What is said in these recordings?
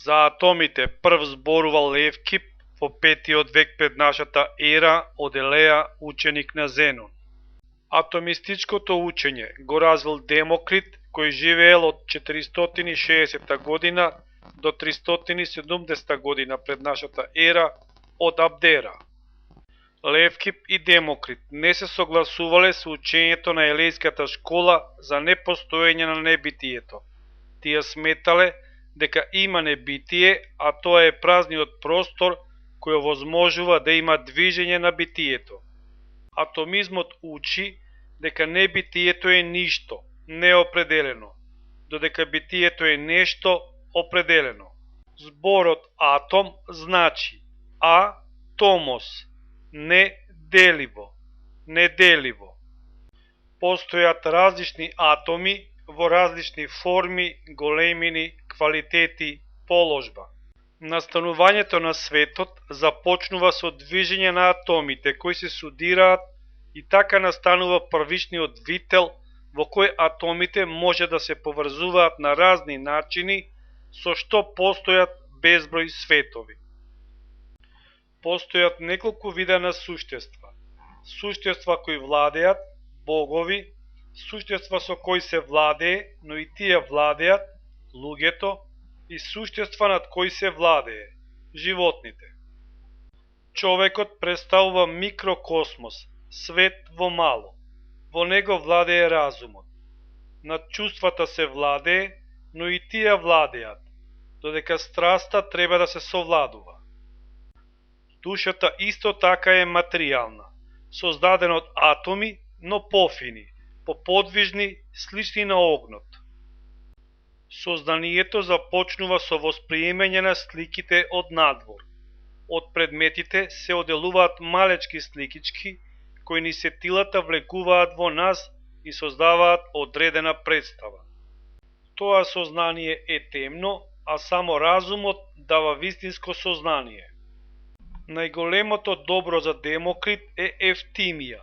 За атомите прв зборувал Евкип во 5 век пред нашата ера од Елеја, ученик на Зенон. Атомистичкото учење го развил Демокрит, кој живеел од 460 година до 370 година пред нашата ера од Абдера. Левкип и Демокрит не се согласувале со учењето на елејската школа за непостоење на небитието. Тие сметале дека има небитие, а тоа е празниот простор кој овозможува да има движење на битието. Атомизмот учи дека небитието е ништо, неопределено, додека битието е нешто определено. Зборот атом значи томос, неделиво, неделиво. Постојат различни атоми во различни форми, големини, квалитети, положба. Настанувањето на светот започнува со движење на атомите кои се судираат и така настанува првичниот вител во кој атомите може да се поврзуваат на разни начини, со што постојат безброј светови. Постојат неколку вида на суштества. Суштества кои владеат, богови, суштества со кои се владее, но и тие владеат, луѓето, и суштества над кои се владее, животните. Човекот представува микрокосмос, свет во мало. Во него владее разумот. Над чувствата се владее, но и тие владеат, додека страста треба да се совладува. Душата исто така е материјална, создадена од атоми, но пофини, поподвижни, слични на огнот. Сознанието започнува со восприемање на сликите од надвор. Од предметите се оделуваат малечки сликички, кои ни сетилата влекуваат во нас и создаваат одредена представа. Тоа сознание е темно, а само разумот дава вистинско сознание. Најголемото добро за Демокрит е ефтимија,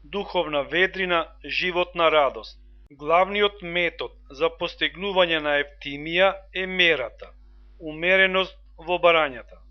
духовна ведрина, животна радост. Главниот метод за постигнување на ефтимија е мерата, умереност во барањата.